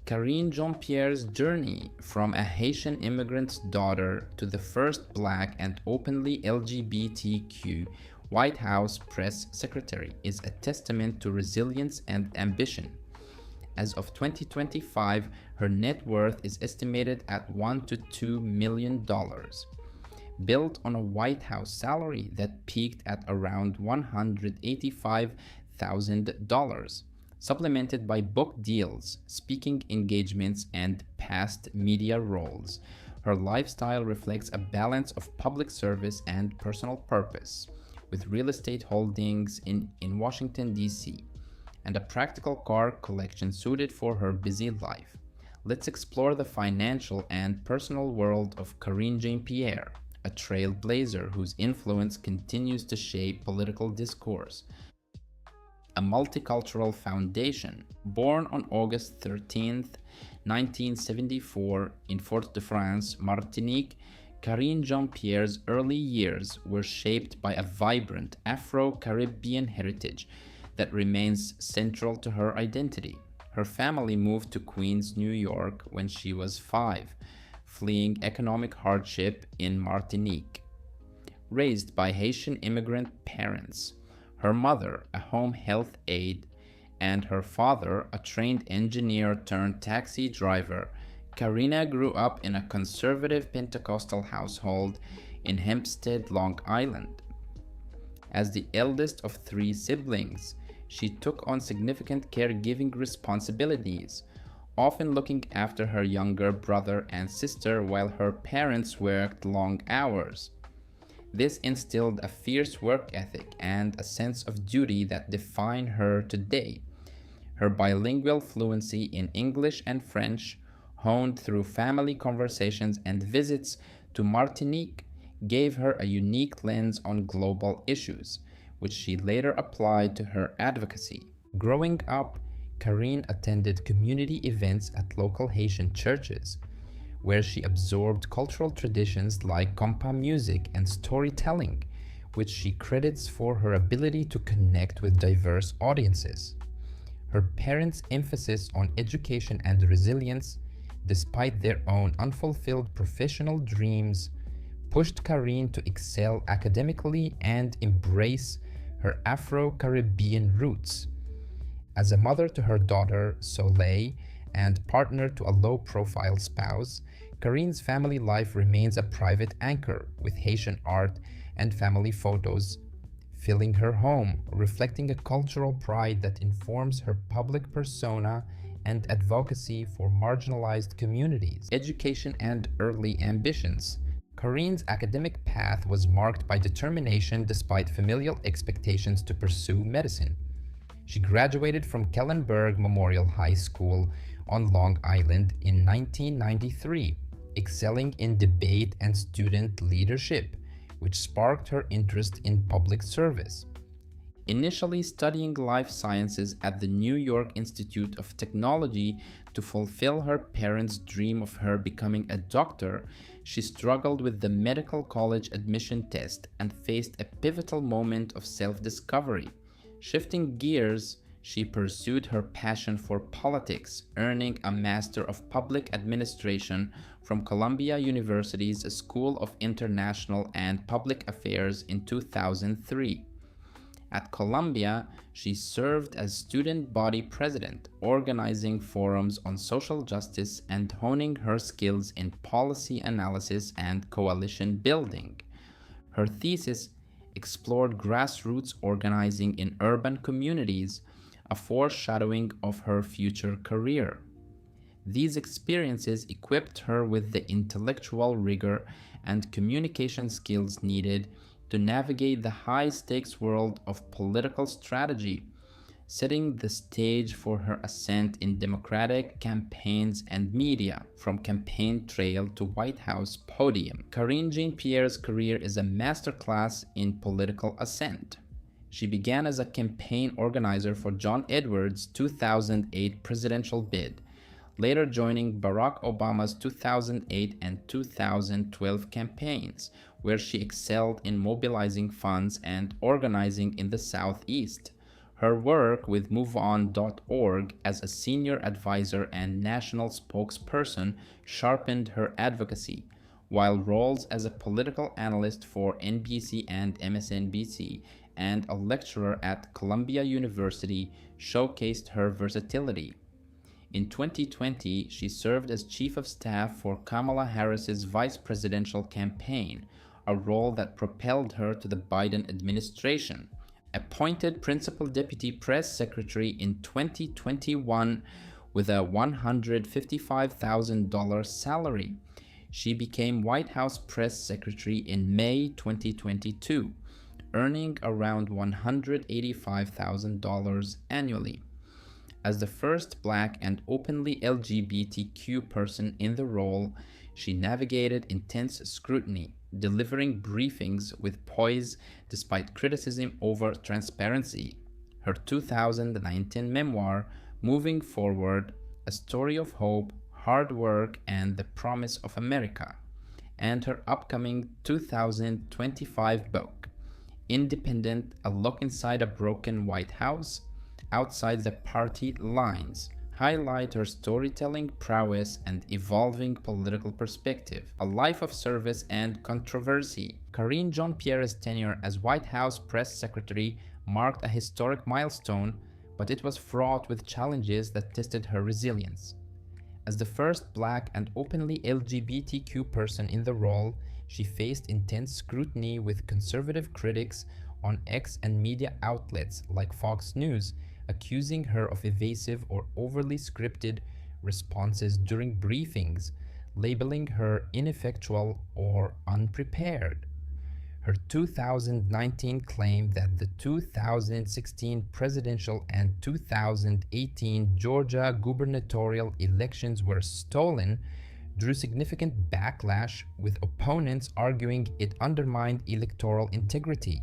Karine Jean-Pierre's journey from a Haitian immigrant's daughter to the first Black and openly LGBTQ White House press secretary is a testament to resilience and ambition. As of 2025, her net worth is estimated at $1 to $2 million, built on a White House salary that peaked at around $185,000, supplemented by book deals, speaking engagements, and past media roles. Her lifestyle reflects a balance of public service and personal purpose, with real estate holdings in Washington, D.C., and a practical car collection suited for her busy life. Let's explore the financial and personal world of Karine Jean-Pierre, a trailblazer whose influence continues to shape political discourse. A multicultural foundation. Born on August 13, 1974 in Fort-de-France, Martinique, Karine Jean-Pierre's early years were shaped by a vibrant Afro-Caribbean heritage that remains central to her identity. Her family moved to Queens, New York when she was 5, fleeing economic hardship in Martinique. Raised by Haitian immigrant parents, her mother, a home health aide, and her father, a trained engineer turned taxi driver, Karine grew up in a conservative Pentecostal household in Hempstead, Long Island. As the eldest of 3 siblings, she took on significant caregiving responsibilities, often looking after her younger brother and sister while her parents worked long hours. This instilled a fierce work ethic and a sense of duty that define her today. Her bilingual fluency in English and French, honed through family conversations and visits to Martinique, gave her a unique lens on global issues, which she later applied to her advocacy. Growing up, Karine attended community events at local Haitian churches, where she absorbed cultural traditions like compa music and storytelling, which she credits for her ability to connect with diverse audiences. Her parents' emphasis on education and resilience, despite their own unfulfilled professional dreams, pushed Karine to excel academically and embrace her Afro-Caribbean roots. As a mother to her daughter, Soleil, and partner to a low-profile spouse, Karine's family life remains a private anchor, with Haitian art and family photos filling her home, reflecting a cultural pride that informs her public persona and advocacy for marginalized communities. Education and early ambitions. Karine's academic path was marked by determination despite familial expectations to pursue medicine. She graduated from Kellenberg Memorial High School on Long Island in 1993, excelling in debate and student leadership, which sparked her interest in public service. Initially studying life sciences at the New York Institute of Technology to fulfill her parents' dream of her becoming a doctor, she struggled with the medical college admission test and faced a pivotal moment of self-discovery. Shifting gears, she pursued her passion for politics, earning a Master of Public Administration from Columbia University's School of International and Public Affairs in 2003. At Columbia, she served as student body president, organizing forums on social justice and honing her skills in policy analysis and coalition building. Her thesis explored grassroots organizing in urban communities, a foreshadowing of her future career. These experiences equipped her with the intellectual rigor and communication skills needed to navigate the high-stakes world of political strategy, setting the stage for her ascent in Democratic campaigns and media, from campaign trail to White House podium. Karine Jean-Pierre's career is a masterclass in political ascent. She began as a campaign organizer for John Edwards' 2008 presidential bid, later joining Barack Obama's 2008 and 2012 campaigns, where she excelled in mobilizing funds and organizing in the Southeast. Her work with MoveOn.org as a senior advisor and national spokesperson sharpened her advocacy, while roles as a political analyst for NBC and MSNBC and a lecturer at Columbia University showcased her versatility. In 2020, she served as chief of staff for Kamala Harris's vice presidential campaign, a role that propelled her to the Biden administration. Appointed principal deputy press secretary in 2021 with a $155,000 salary. She became White House press secretary in May 2022, earning around $185,000 annually. As the first Black and openly LGBTQ person in the role, she navigated intense scrutiny, delivering briefings with poise despite criticism over transparency. Her 2019 memoir, Moving Forward, A Story of Hope, Hard Work, and the Promise of America, and her upcoming 2025 book, Independent: A Look Inside a Broken White House, Outside the Party Lines, highlight her storytelling prowess and evolving political perspective. A life of service and controversy. Karine Jean-Pierre's tenure as White House press secretary marked a historic milestone, but it was fraught with challenges that tested her resilience. As the first Black and openly LGBTQ person in the role, she faced intense scrutiny with conservative critics on X and media outlets like Fox News, accusing her of evasive or overly scripted responses during briefings, labeling her ineffectual or unprepared. Her 2019 claim that the 2016 presidential and 2018 Georgia gubernatorial elections were stolen drew significant backlash, with opponents arguing it undermined electoral integrity,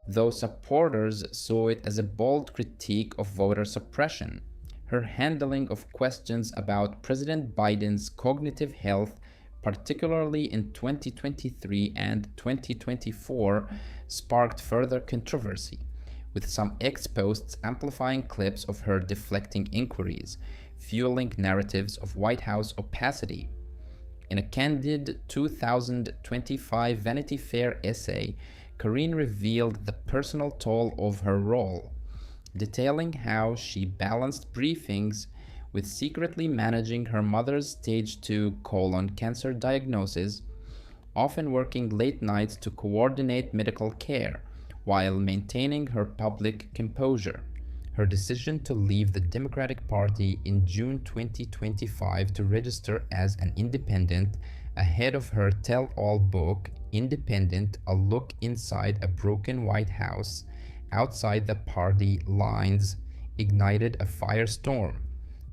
though supporters saw it as a bold critique of voter suppression. Her handling of questions about President Biden's cognitive health, particularly in 2023 and 2024, sparked further controversy, with some X posts amplifying clips of her deflecting inquiries, fueling narratives of White House opacity. In a candid 2025 Vanity Fair essay, Karine revealed the personal toll of her role, detailing how she balanced briefings with secretly managing her mother's stage 2 colon cancer diagnosis, often working late nights to coordinate medical care while maintaining her public composure. Her decision to leave the Democratic Party in June 2025 to register as an independent ahead of her tell-all book, Independent: A Look Inside a Broken White House, Outside the Party Lines, ignited a firestorm.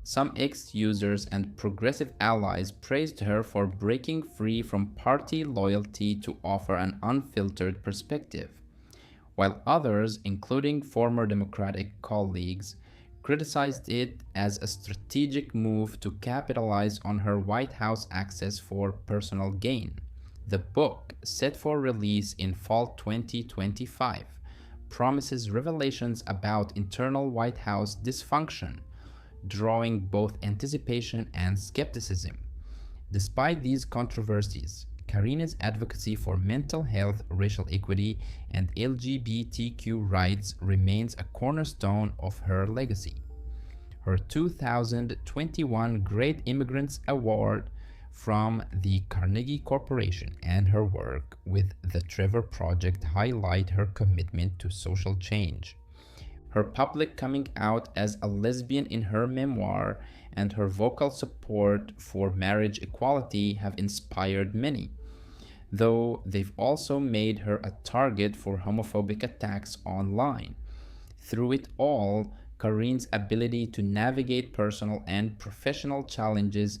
Some X users and progressive allies praised her for breaking free from party loyalty to offer an unfiltered perspective, while others, including former Democratic colleagues, criticized it as a strategic move to capitalize on her White House access for personal gain. The book, set for release in fall 2025, promises revelations about internal White House dysfunction, drawing both anticipation and skepticism. Despite these controversies, Karine's advocacy for mental health, racial equity, and LGBTQ rights remains a cornerstone of her legacy. Her 2021 Great Immigrants Award from the Carnegie Corporation and her work with the Trevor Project highlight her commitment to social change. Her public coming out as a lesbian in her memoir and her vocal support for marriage equality have inspired many, though they've also made her a target for homophobic attacks online. Through it all, Karine's ability to navigate personal and professional challenges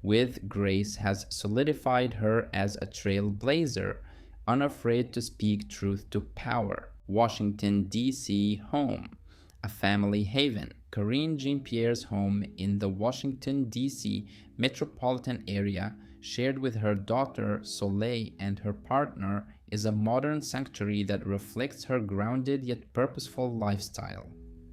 with grace has solidified her as a trailblazer, unafraid to speak truth to power. Washington, D.C. home, a family haven. Karine Jean-Pierre's home in the Washington, D.C. metropolitan area, shared with her daughter Soleil and her partner, is a modern sanctuary that reflects her grounded yet purposeful lifestyle.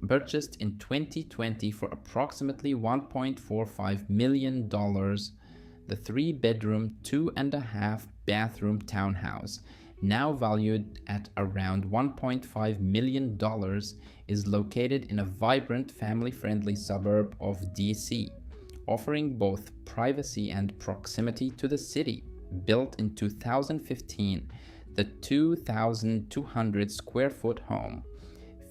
Purchased in 2020 for approximately $1.45 million, the 3-bedroom, 2.5-bathroom townhouse, now valued at around $1.5 million, is located in a vibrant, family-friendly suburb of DC, offering both privacy and proximity to the city. Built in 2015, the 2,200 square foot home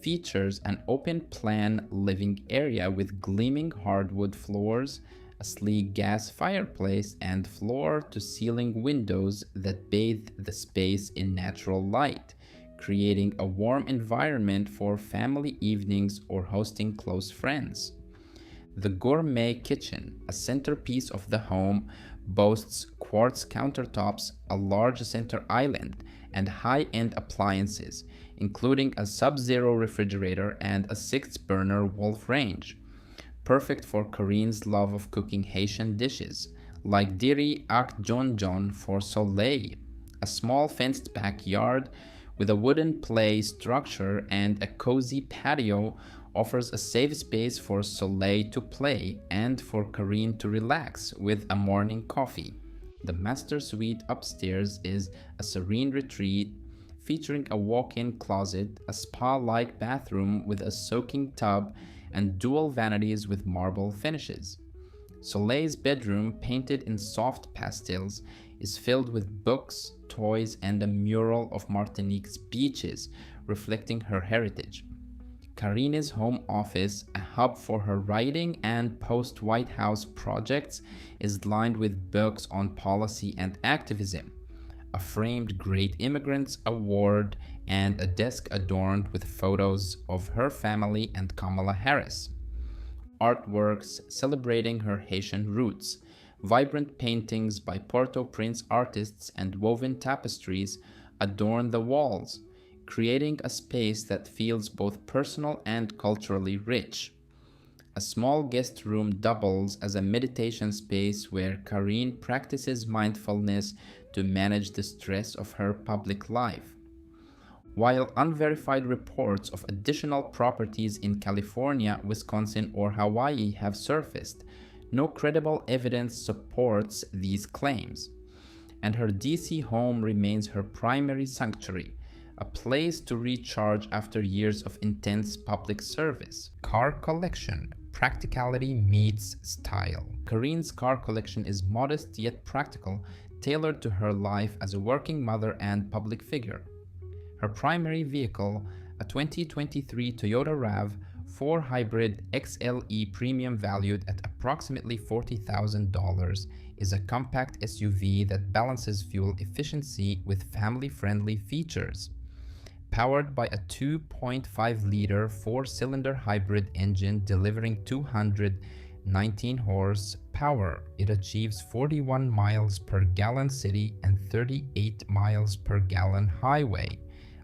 features an open-plan living area with gleaming hardwood floors, a sleek gas fireplace, and floor-to-ceiling windows that bathe the space in natural light, creating a warm environment for family evenings or hosting close friends. The gourmet kitchen, a centerpiece of the home, boasts quartz countertops, a large center island, and high-end appliances, including a Sub-Zero refrigerator and a 6-burner Wolf range, perfect for Karine's love of cooking Haitian dishes, like Diri ak Jon Jon for Soleil, a small fenced backyard with a wooden play structure and a cozy patio offers a safe space for Soleil to play and for Karine to relax with a morning coffee. The master suite upstairs is a serene retreat featuring a walk-in closet, a spa-like bathroom with a soaking tub, and dual vanities with marble finishes. Soleil's bedroom, painted in soft pastels, is filled with books, toys, and a mural of Martinique's beaches, reflecting her heritage. Karine's home office, a hub for her writing and post-White House projects, is lined with books on policy and activism, a framed Great Immigrants Award, and a desk adorned with photos of her family and Kamala Harris. Artworks celebrating her Haitian roots, vibrant paintings by Port-au-Prince artists, and woven tapestries adorn the walls, creating a space that feels both personal and culturally rich. A small guest room doubles as a meditation space where Karine practices mindfulness to manage the stress of her public life. While unverified reports of additional properties in California, Wisconsin, or Hawaii have surfaced, no credible evidence supports these claims, and her DC home remains her primary sanctuary, a place to recharge after years of intense public service. Car collection. Practicality meets style. Karine's car collection is modest yet practical, tailored to her life as a working mother and public figure. Her primary vehicle, a 2023 Toyota RAV4 Hybrid XLE Premium valued at approximately $40,000, is a compact SUV that balances fuel efficiency with family-friendly features. Powered by a 2.5-liter 4-cylinder hybrid engine delivering 219 horsepower, it achieves 41 miles per gallon city and 38 miles per gallon highway,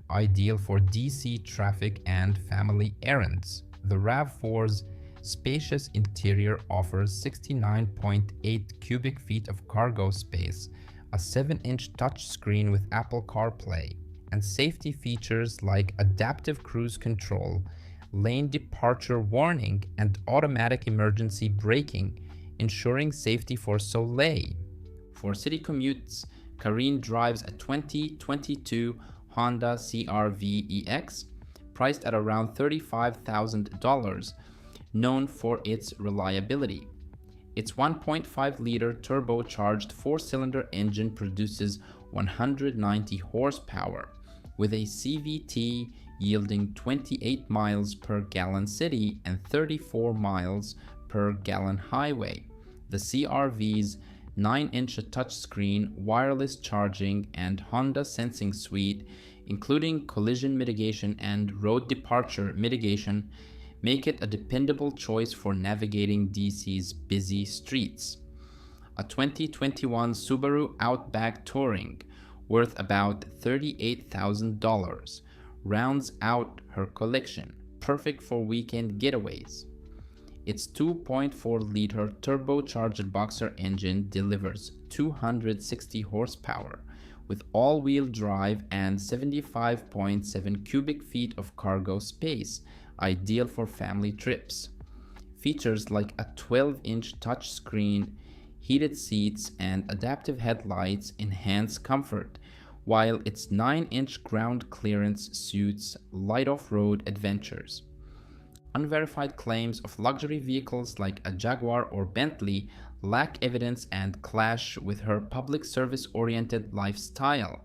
ideal for DC traffic and family errands. The RAV4's spacious interior offers 69.8 cubic feet of cargo space, a 7-inch touchscreen with Apple CarPlay, and safety features like adaptive cruise control, lane departure warning, and automatic emergency braking, ensuring safety for Soleil. For city commutes, Karine drives a 2022 Honda CR-V EX, priced at around $35,000, known for its reliability. Its 1.5-liter turbocharged 4-cylinder engine produces 190 horsepower, with a CVT yielding 28 miles per gallon city and 34 miles per gallon highway. The CR-V's 9-inch touchscreen, wireless charging, and Honda sensing suite, including collision mitigation and road departure mitigation, make it a dependable choice for navigating DC's busy streets. A 2021 Subaru Outback Touring, worth about $38,000, rounds out her collection, perfect for weekend getaways. Its 2.4-liter turbocharged boxer engine delivers 260 horsepower, with all-wheel drive and 75.7 cubic feet of cargo space, ideal for family trips. Features like a 12-inch touchscreen, heated seats, and adaptive headlights enhance comfort, while its 9-inch ground clearance suits light off-road adventures. Unverified claims of luxury vehicles like a Jaguar or Bentley lack evidence and clash with her public service-oriented lifestyle,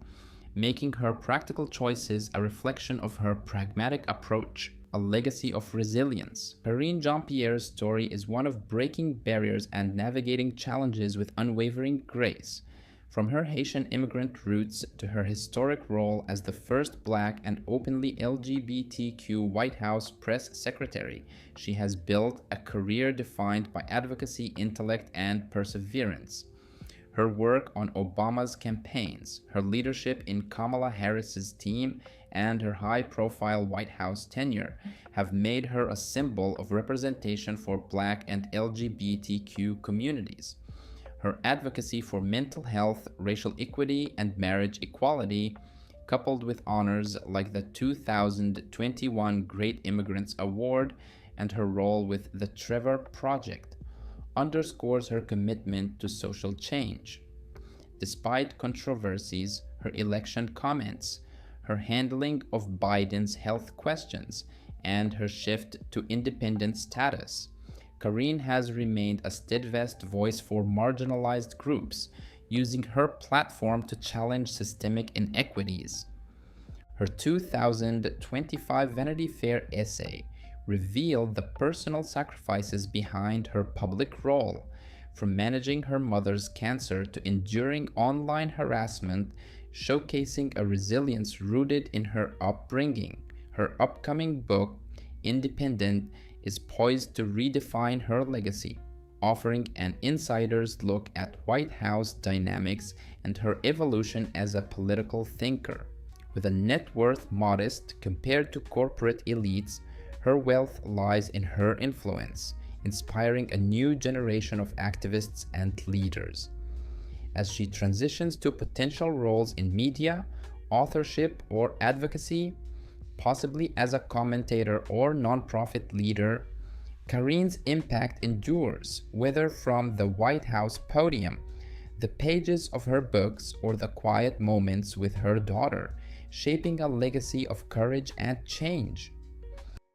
making her practical choices a reflection of her pragmatic approach. A legacy of resilience. Karine Jean-Pierre's story is one of breaking barriers and navigating challenges with unwavering grace. From her Haitian immigrant roots to her historic role as the first Black and openly LGBTQ White House press secretary, she has built a career defined by advocacy, intellect, and perseverance. Her work on Obama's campaigns, her leadership in Kamala Harris's team, and her high-profile White House tenure have made her a symbol of representation for Black and LGBTQ communities. Her advocacy for mental health, racial equity, and marriage equality, coupled with honors like the 2021 Great Immigrants Award and her role with the Trevor Project, underscores her commitment to social change. Despite controversies, her election comments, her handling of Biden's health questions, and her shift to independent status, Karine has remained a steadfast voice for marginalized groups, using her platform to challenge systemic inequities. Her 2025 Vanity Fair essay revealed the personal sacrifices behind her public role, from managing her mother's cancer to enduring online harassment, showcasing a resilience rooted in her upbringing. Her upcoming book, Independent, is poised to redefine her legacy, offering an insider's look at White House dynamics and her evolution as a political thinker. With a net worth modest compared to corporate elites, her wealth lies in her influence, inspiring a new generation of activists and leaders. As she transitions to potential roles in media, authorship, or advocacy, possibly as a commentator or nonprofit leader, Karine's impact endures, whether from the White House podium, the pages of her books, or the quiet moments with her daughter, shaping a legacy of courage and change.